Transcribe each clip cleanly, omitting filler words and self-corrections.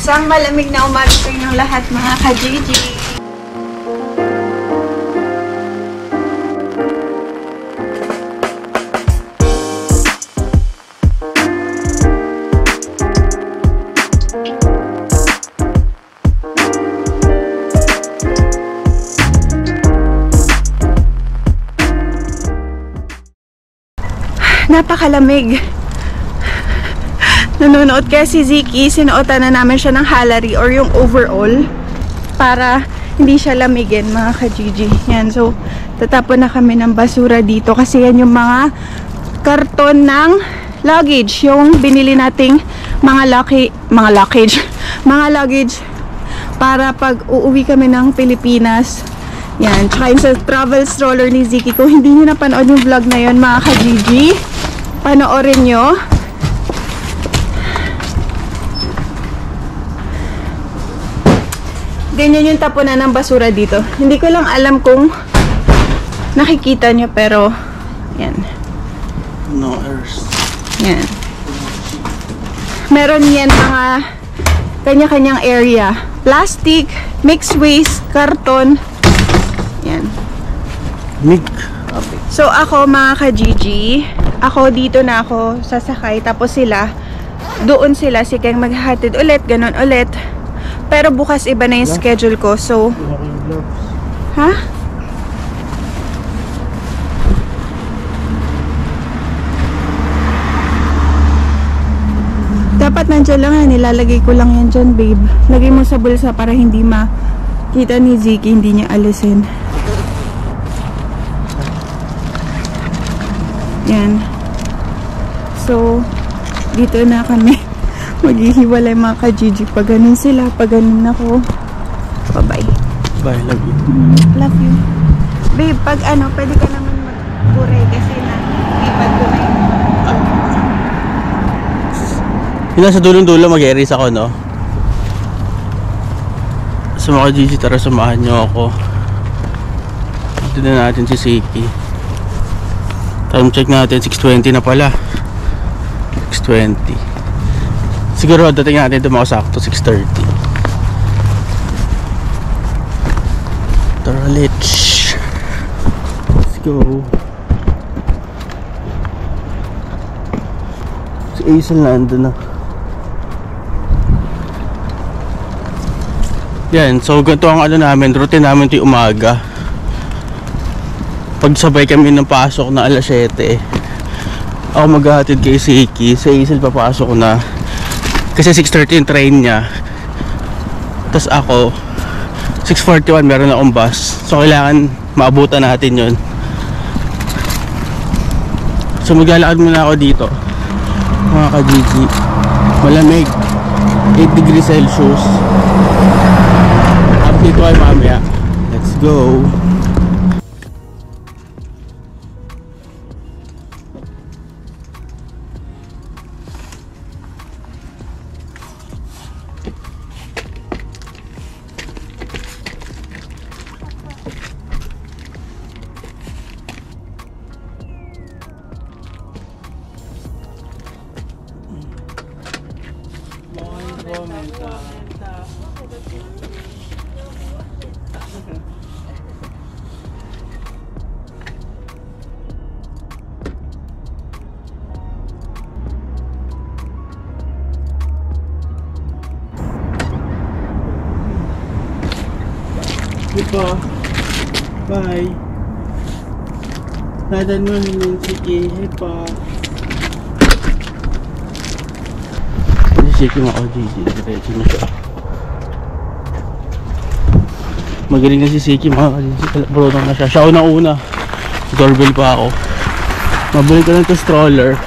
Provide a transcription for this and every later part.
Isang malamig na umaga sa inyong lahat mga ka-GG. Napakalamig. Nanonood kaya si Ziki, sinuotan na namin siya ng halari or yung overall para hindi siya lamigin mga ka-GG. Yan, so tatapon na kami ng basura dito kasi yan yung mga karton ng luggage, yung binili nating mga luggage para pag uuwi kami ng Pilipinas. Yan, tsaka yung sa travel stroller ni Ziki. Kung hindi nyo napanood yung vlog na yun mga ka-GG, panoorin nyo. Ganyan yung tapunan ng basura dito. Hindi ko lang alam kung nakikita nyo, pero yan. No earth. Yan. Meron yan mga kanya-kanyang area. Plastic, mixed waste, karton. Yan. Okay. So ako mga ka-GG, ako dito na ako sasakay, tapos sila doon sila, si Keng maghahatid ulit, ganun ulit. Pero bukas iba na yung schedule ko, so ha? Dapat nandiyan lang yan, nilalagay ko lang yan dyan, babe. Lagay mo sa bulsa para hindi makita ni Ziki, hindi niya alisin. Yan. So, dito na kami. Maghihiwalay mga ka-GG. Pag ganun sila, pag ganun ako. Bye-bye. Bye, love you. Love you. Babe, pag ano, pwede ka naman magburay kasi na-ipad ko na yun. Yung nasa dulong-dulo, mag-e-erase ako, no? So mga ka-GG, tara samahan nyo ako. Ito na natin si Ziki. Time check natin, 6:20 na pala. 6:20. Siguro dating natin ito mga sakto 6:30. Tara, let's go. Si Aisel nandun na. Yan, so ganito ang ano namin, routine namin ito yung umaga. Pagsabay kami ng pasok na alas 7, ako maghahatid kay Ziki, si Aisel papasok na kasi 6:30 yung train niya. Tapos ako 6:41 meron akong bus, so kailangan maabutan natin yun. So maglalakad muna ako dito mga ka-GG. Malamig, 8 degrees Celsius. Update ko kayo mamaya. Let's go. Diba? Bye. Nadan mo naman Ziki. Hey pa. Ziki mga OGG. Diretso na siya. Magaling na si Ziki mga OGG. Brunong na siya. Siya una. Doorbell pa ako. Mabalik ko lang ito stroller.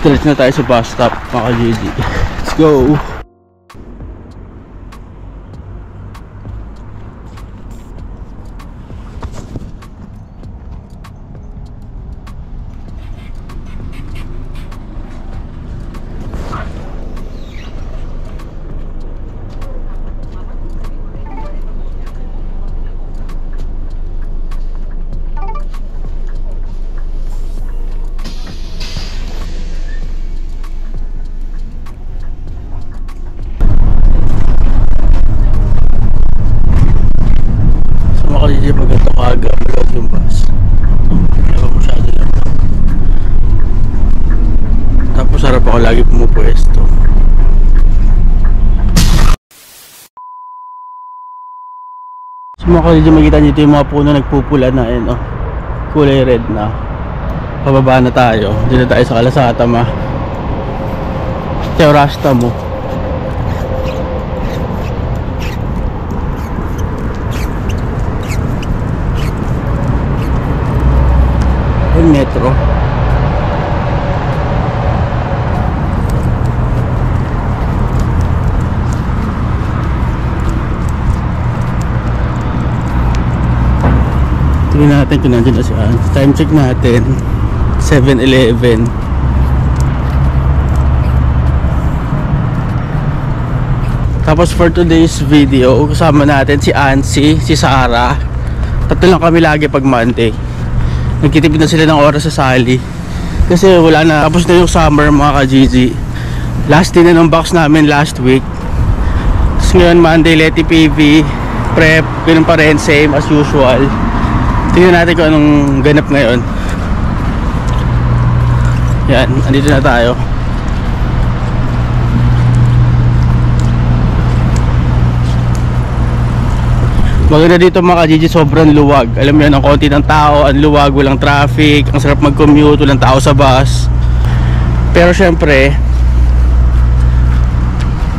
Stretch na tayo sa bus stop mga OGG. Let's go. ako dito pag ito kaga malawag yung bus. Ewan masyado lang. Tapos harap ako lagi pumupwesto. So mga kalidyo, makita nyo ito yung mga puno nagpupula na yun, oh. Kulay red na. Pababa na tayo. Dito tayo sa Kalasata ma. Teorasta mo. Yung metro. Tingnan natin kung nandiyan na siya. Time check natin 7:11. Tapos for today's video, kasama natin si Ansi, si Sarah. Tatlo lang kami lagi pag Monday. Nagtitipid na sila ng oras sa Sally kasi wala na, tapos na yung summer mga ka-GG. Last din na ng box namin last week. Tapos ngayon Monday, Leti PV prep, ganun pa rin, same as usual. Tingnan natin kung anong ganap ngayon. Yan, andito na tayo. Maganda dito mga ka-GG, sobrang luwag. Alam mo yan, ang konti ng tao, ang luwag, walang traffic, ang sarap mag-commute, walang tao sa bus. Pero syempre,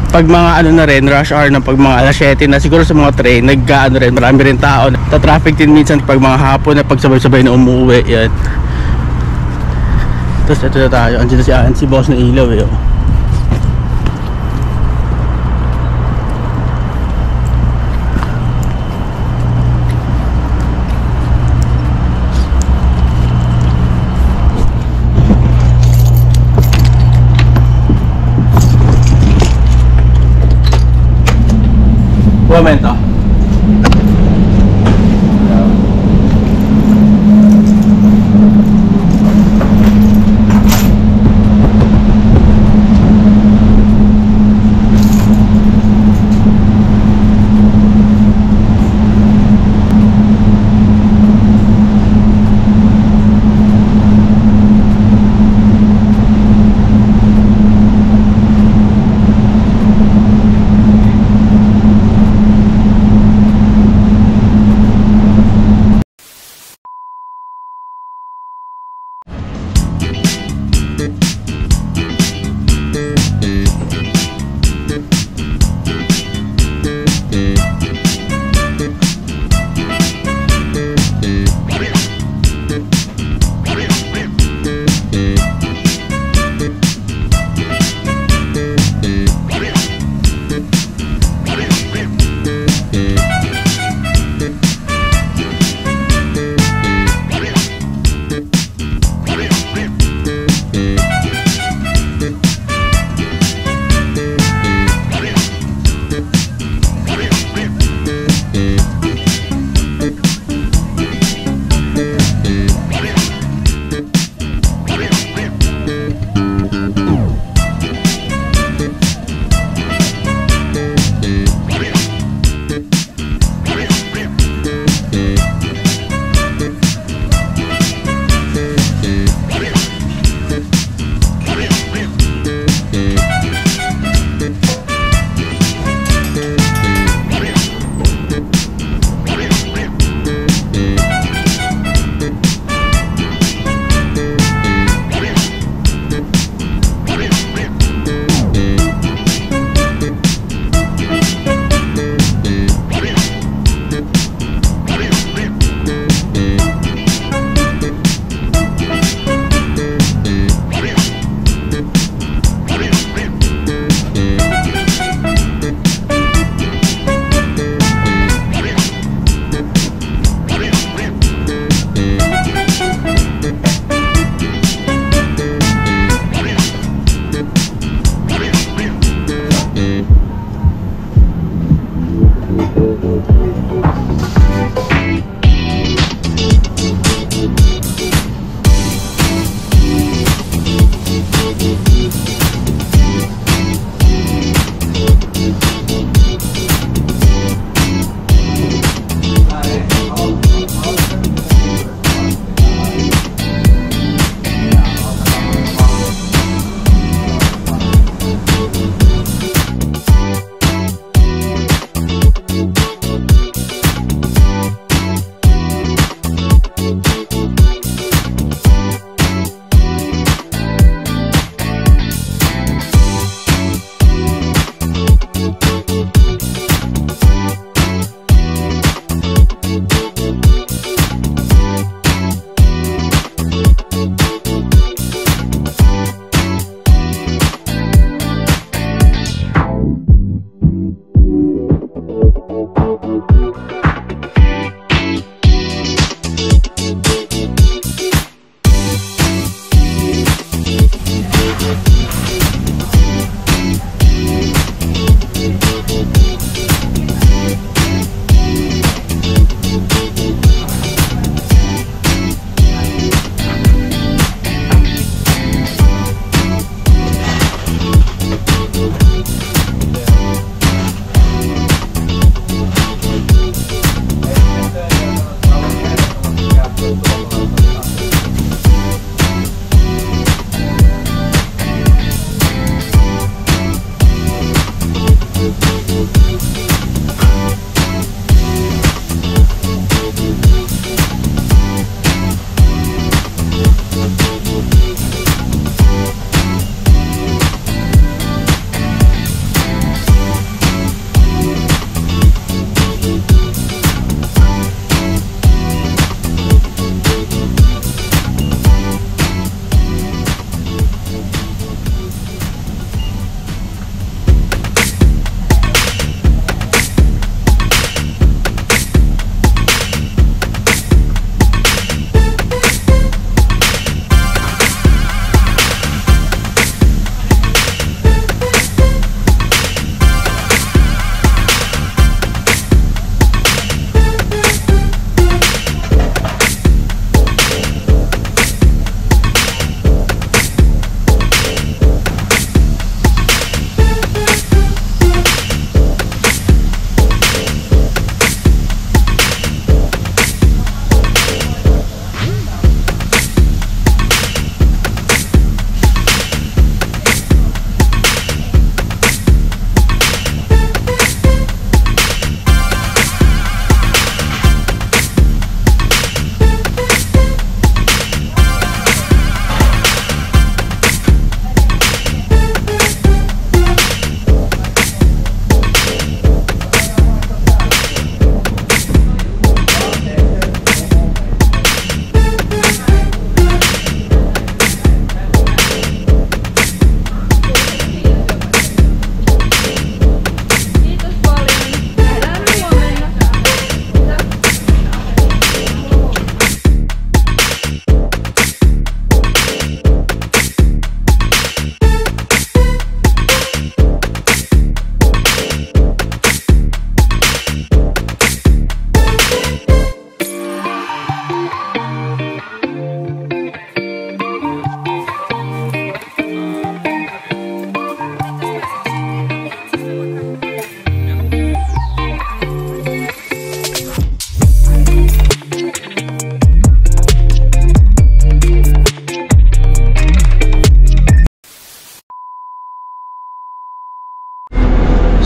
pag mga ano na rin, rush hour na, pag mga alas 7 na, siguro sa mga train, nag-ano rin, marami rin tao. Ta-traffic din minsan pag mga hapon na, pag sabay-sabay na umuwi, yan. Tapos ito na tayo, andyan na si Ann, si boss na ilaw eh, oh. Momento.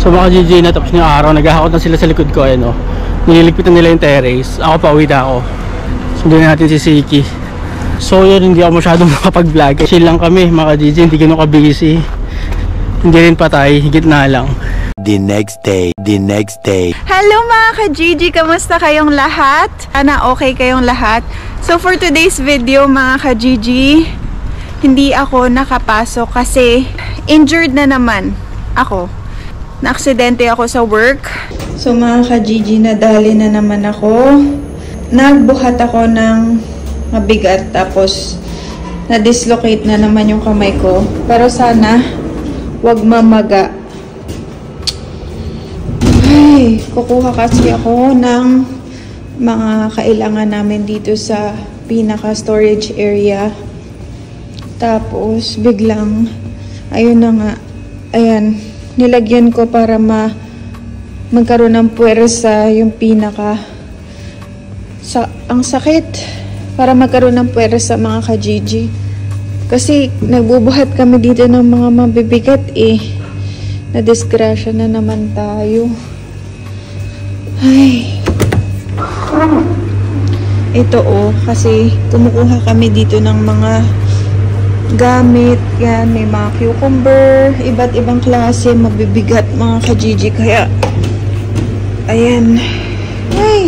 So mga GG na tapos na yung araw, naghahakot na sila sa likod ko, ayun o. Nililigpitan nila yung terrace. Ako pa, uwi na ako. Sundin natin si Siki. So yun, hindi ako masyadong makapag-vlog. Chill lang kami mga GG, hindi ganun ka-busy. Hindi rin patay, higit na lang. The next day. Hello mga ka-GG! Kamusta kayong lahat? Sana okay kayong lahat. So for today's video mga ka-GG, hindi ako nakapasok kasi injured na naman ako. Na-aksidente ako sa work. So mga ka-GG, nadali na naman ako. Nagbuhat ako ng mabigat tapos na-dislocate na naman yung kamay ko. Pero sana wag mamaga. Ay, kukuha kasi ako ng mga kailangan namin dito sa pinaka storage area. Tapos biglang ayun na nga. Ayan, nilagyan ko para magkaroon ng puwersa yung pinaka ang sakit para magkaroon ng puwersa mga ka-GG. Kasi nagbubuhat kami dito ng mga mabibigat eh. Na-disgrasya na naman tayo. Ay. Ito kasi kumukuha kami dito ng mga gamit. Yan, may mga cucumber, iba't ibang klase, mabibigat mga ka-GG. Kaya, ayan. Ay.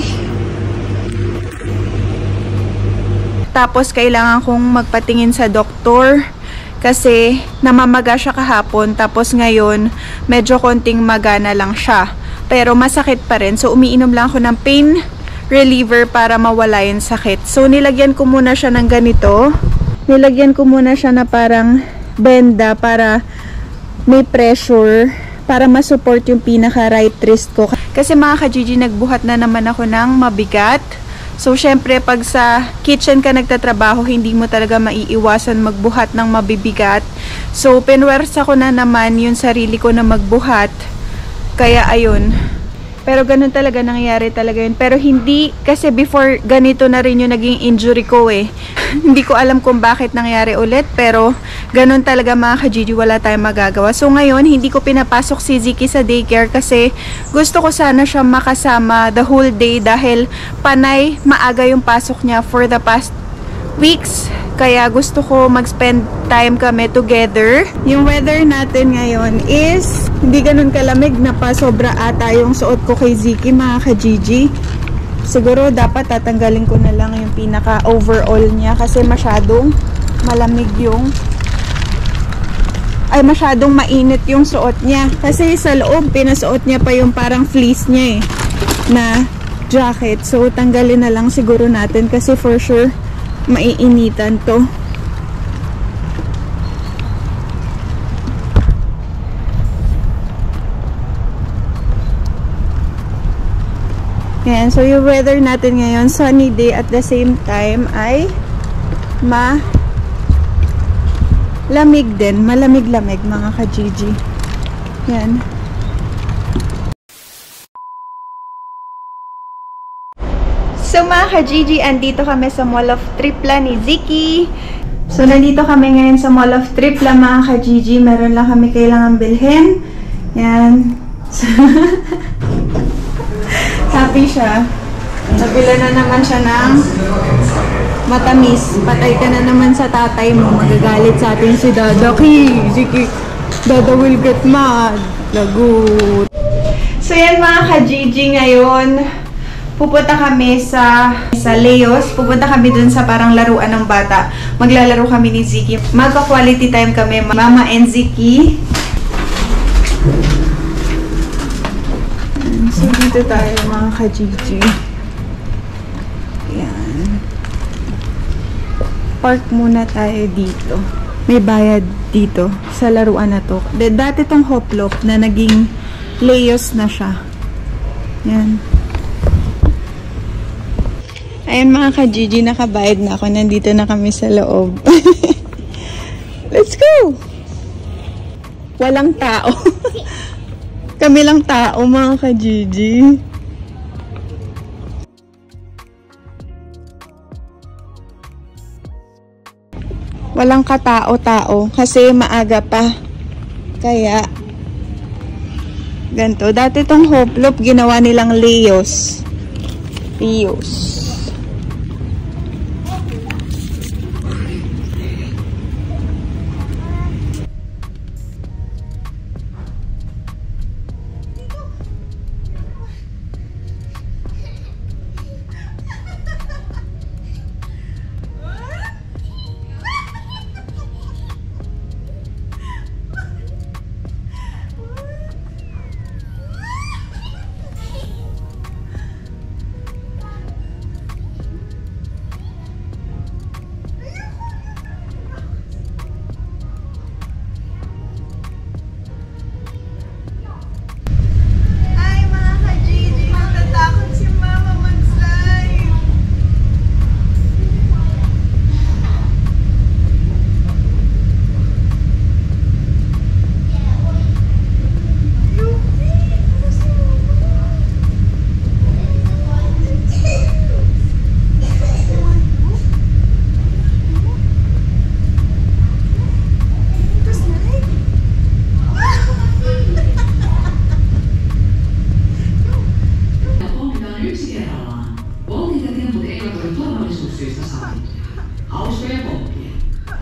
Tapos kailangan kong magpatingin sa doktor kasi namamaga siya kahapon, tapos ngayon medyo konting magana lang siya pero masakit pa rin, so umiinom lang ako ng pain reliever para mawala yung sakit. So nilagyan ko muna siya ng ganito, nilagyan ko muna siya na parang benda para may pressure para masupport yung pinaka right wrist ko kasi mga ka-GG, nagbuhat na naman ako ng mabigat. So, syempre, pag sa kitchen ka nagtatrabaho, hindi mo talaga maiiwasan magbuhat ng mabibigat. So, pinwersa ko na naman yung sarili ko na magbuhat. Kaya, ayun. Pero, ganun talaga, nangyayari talaga yun. Pero, hindi, kasi before, ganito na rin yung naging injury ko eh. Hindi ko alam kung bakit nangyari ulit. Pero, ganun talaga mga ka-GG, wala tayong magagawa. So, ngayon, hindi ko pinapasok si Ziki sa daycare kasi gusto ko sana siya makasama the whole day dahil panay maaga yung pasok niya for the past weeks. Kaya gusto ko mag-spend time kami together. Yung weather natin ngayon is hindi ganun kalamig na pa sobra ata yung suot ko kay Ziki mga ka-GG. Siguro dapat tatanggalin ko na lang yung pinaka overall niya kasi masyadong malamig yung masyadong mainit yung suot niya. Kasi sa loob, pinasuot niya pa yung parang fleece niya eh, na jacket. So, tanggalin na lang siguro natin kasi for sure, maiinitan to. Yan. So, yung weather natin ngayon, sunny day at the same time ay lamig din. Malamig-lamig mga ka-GG. Yan. So mga ka-GG, andito kami sa Mall of Tripla ni Ziki. So nandito kami ngayon sa Mall of Tripla mga ka-GG. Meron lang kami kailangan bilhin. Yan. Happy siya. Nabila na naman siya ng matamis. Patay ka na naman sa tatay mo. Magagalit sa atin si Dada. Ziki, Dada will get mad. Lagot. So yan mga ka-GG, ngayon pupunta kami sa Leos. Pupunta kami dun sa parang laruan ng bata. Maglalaro kami ni Ziki. Magka-quality time kami, Mama and Ziki. So dito tayo mga ka-GG. Yan. Park muna tayo dito. May bayad dito sa laruan na to. Dati tong hoplop na naging Leos na siya. Yan. Ayun mga ka-GG, nakabayad na ako. Nandito na kami sa loob. Let's go! Walang tao. Kami lang tao mga ka-GG. Walang katao-tao kasi maaga pa. Kaya Ganto. Dati tong Hoplop, ginawa nilang Leos. Leos.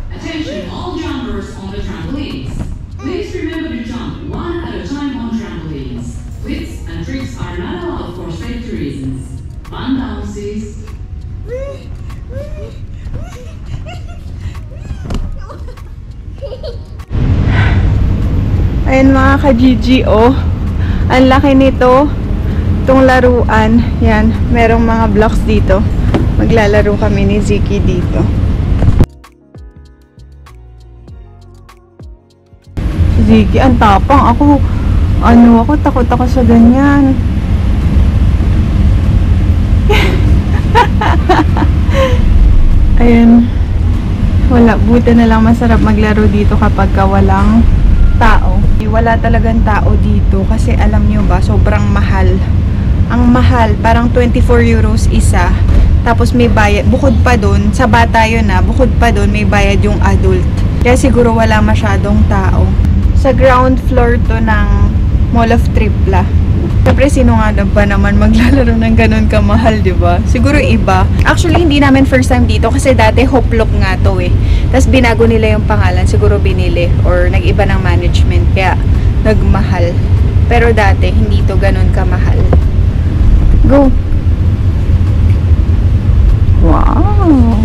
Attention all jumpers on the trampolines. Please remember to jump one at a time on trampolines. Flips and tricks are not allowed for safety reasons. Fun bounces. Ayun mga ka-Gigi, oh. Ang laki nito. Itong laruan. Yan. Merong mga blocks dito. Maglalaro kami ni Ziki dito. Ziki, ang tapang. Ako takot ako sa ganyan. Ayun. Wala. Buti na lang masarap maglaro dito kapag walang tao. Wala talagang tao dito kasi alam nyo ba, sobrang mahal. Ang mahal, parang 24 euros isa. Tapos may bayad, bukod pa dun, sa bata yun bukod pa dun may bayad yung adult. Kaya siguro wala masyadong tao. Sa ground floor to ng Mall of Tripla. Siyempre, sino nga ba naman maglalaro ng ganun kamahal, di ba? Siguro iba. Actually, hindi namin first time dito kasi dati Hoplop nga to eh. Tapos binago nila yung pangalan, siguro binili or nag-iba ng management kaya nagmahal. Pero dati, hindi to ganun kamahal. Go! Wow!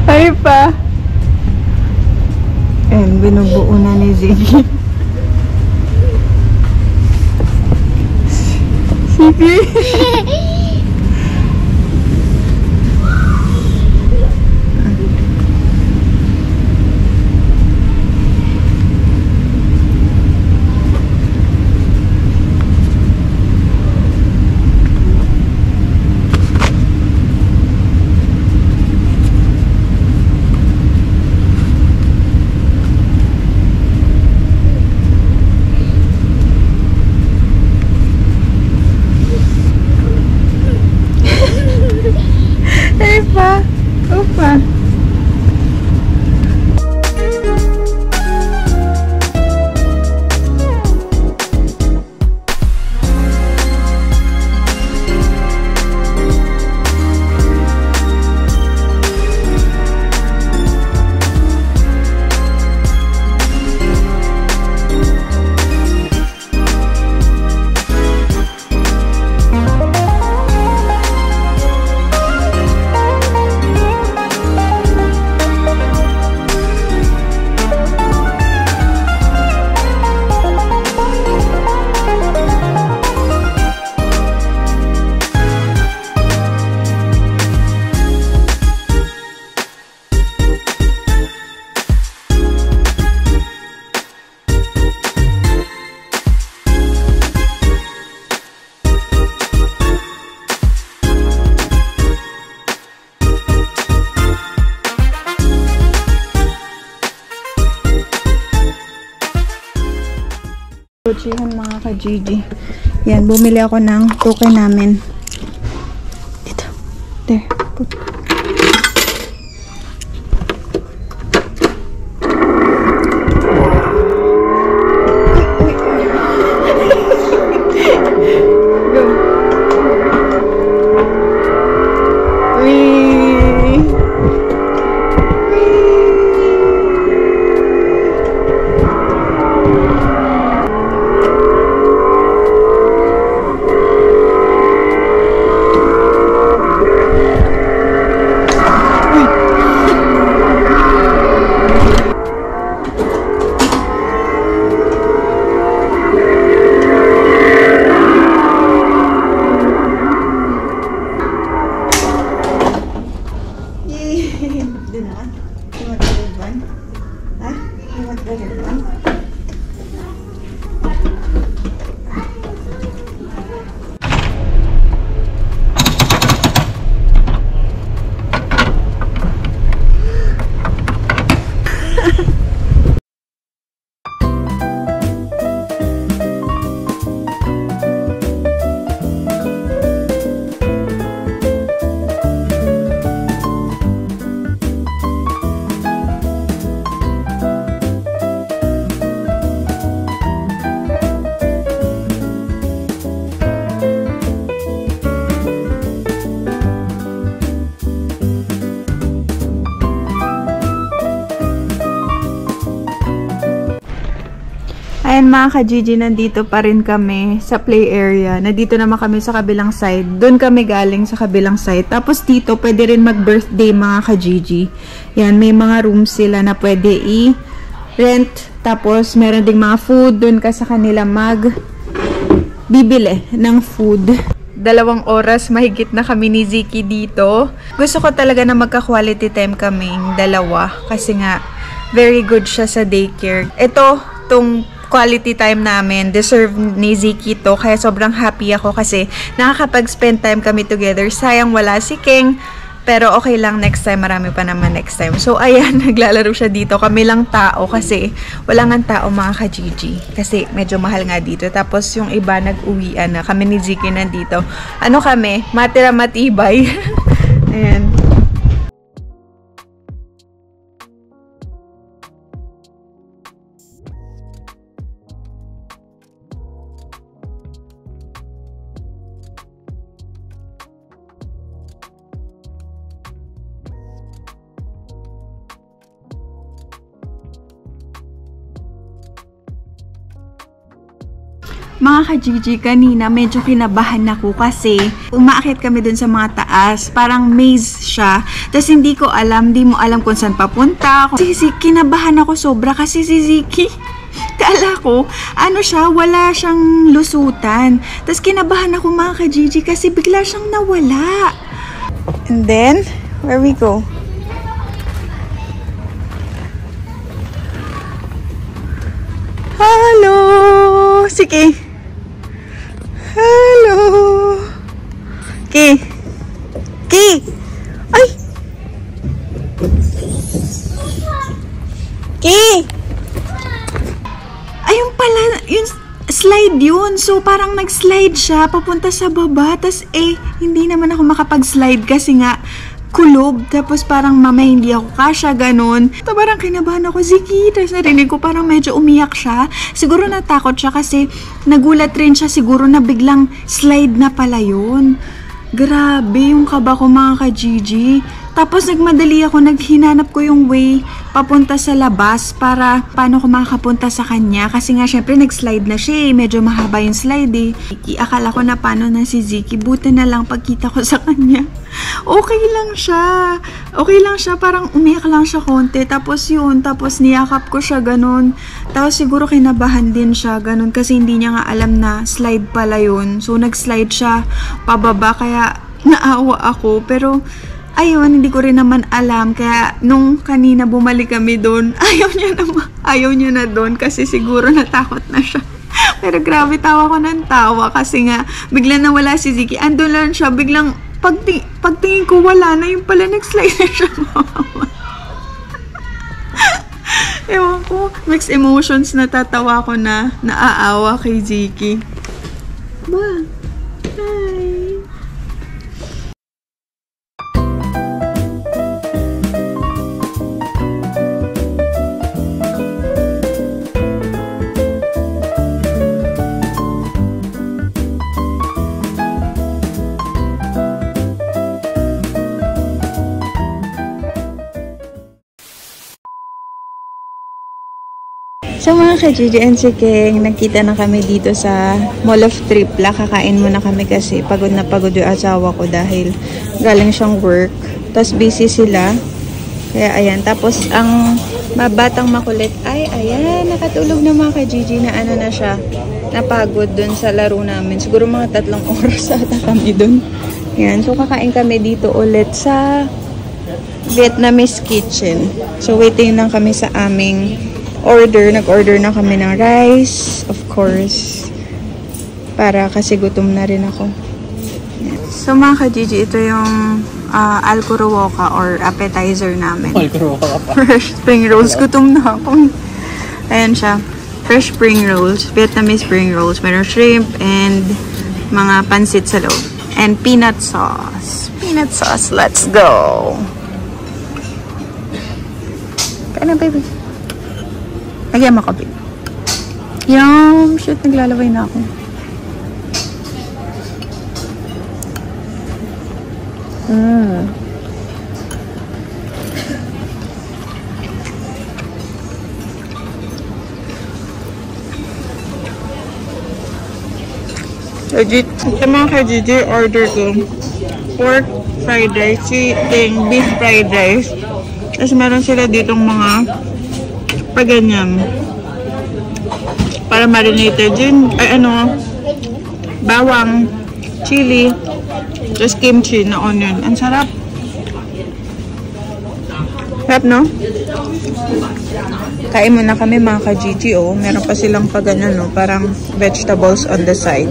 Ay pa! Ayan, binubuo na ni Ziggy. Sige! Upa! Upa! Kuchihan mga ka-Gigi. Yan, bumili ako ng token namin. Dito. There. Put. Go. Wee. Do not. You want the red one? Huh? You want the red one? Ayan mga ka-Gigi, nandito pa rin kami sa play area. Nandito naman kami sa kabilang side. Doon kami galing sa kabilang side. Tapos dito, pwede rin mag-birthday mga ka-Gigi. Yan, may mga rooms sila na pwede i-rent. Tapos meron ding mga food. Doon ka sa kanila bibili ng food. 2 oras mahigit na kami ni Ziki dito. Gusto ko talaga na magka-quality time kaming dalawa. Kasi nga, very good siya sa daycare. Itong quality time namin, deserve ni Ziki to, kaya sobrang happy ako kasi nakakapag-spend time kami together. Sayang wala si King, pero okay lang, next time, marami pa naman next time. So ayan, naglalaro siya dito, kami lang tao kasi wala nga tao mga ka-Gigi, kasi medyo mahal nga dito. Tapos yung iba nag-uwian na, kami ni Ziki nandito. Ano kami? Matira matibay. Ayan. Mga ka-Gigi, kanina medyo kinabahan ako kasi umaakit kami dun sa mga taas. Parang maze siya. Tapos hindi mo alam kung saan papunta. Kinabahan ako sobra kasi si Ziki, kala ko, wala siyang lusutan. Tapos kinabahan ako mga ka-Gigi kasi bigla siyang nawala. And then, where we go? Hello! Sige. Hello! Ki! Ay! Ki! Ayun pala, yun, slide yun. So, parang nag-slide siya papunta sa baba. Tapos, hindi naman ako makapag-slide kasi nga, kulob. Tapos parang mamaya hindi ako kasya, ganun. So, parang kinabahan ako, Ziki. Tapos narinig ko parang medyo umiyak siya. Siguro natakot siya kasi nagulat rin siya siguro na biglang slide na pala yun. Grabe yung kaba ko mga ka-Gigi. Tapos nagmadali ako, naghinanap ko yung way papunta sa labas para paano ko makakapunta sa kanya. Kasi nga syempre nag-slide na siya medyo mahaba yung slide Akala ko na paano na si Ziki. Buti na lang pagkita ko sa kanya. Okay lang siya. Parang umiyak lang siya konti. Tapos niyakap ko siya ganun. Tapos siguro kinabahan din siya ganun kasi hindi niya nga alam na slide pala yun. So nag-slide siya pababa kaya naawa ako. Pero ayun, hindi ko rin naman alam. Kaya nung kanina bumalik kami doon, ayaw niya na doon kasi siguro natakot na siya. Pero grabe, tawa ko ng tawa kasi nga bigla na wala si Ziki. Andun lang siya, biglang pagtingin ko wala na, yung pala nag-slide na siya. Ewan ko, mixed emotions, natatawa ko na naaawa kay Ziki. Ba? Hi! So mga ka-Gigi and si King, nagkita na kami dito sa Mall of Tripla. Kakain muna kami kasi pagod na pagod yung asawa ko dahil galing siyang work. Tapos busy sila. Kaya ayan. Tapos ang mabatang makulit ay ayan, nakatulog na mga ka-Gigi na ano na siya. Napagod dun sa laro namin. Siguro mga 3 oras ata kami dun. Ayan. So kakain kami dito ulit sa Vietnamese kitchen. So waiting lang kami sa aming order. Nag-order na kami ng rice, of course. Para kasi gutom na rin ako. So mga ka-Gigi, ito yung alcuruoca or appetizer namin. Fresh spring rolls. Gutom na ako. Ayan siya. Fresh spring rolls. Vietnamese spring rolls. Meron shrimp and mga pansit sa loob. And peanut sauce. Peanut sauce. Let's go! Kaya na, baby. Lagyan mo kape. Yum! Shit, naglalaway na ako. Legit. Ito mga ka-Gigi, order ko. Pork fried rice, chicken, beef fried rice. Tapos meron sila ditong mga ganyan para marinated yun ay ano, bawang, chili, just kimchi na onion. Ang sarap. Sarap, no? Kain muna kami mga ka-Gigi, oh. Meron pa silang ganyan, no? Parang vegetables on the side.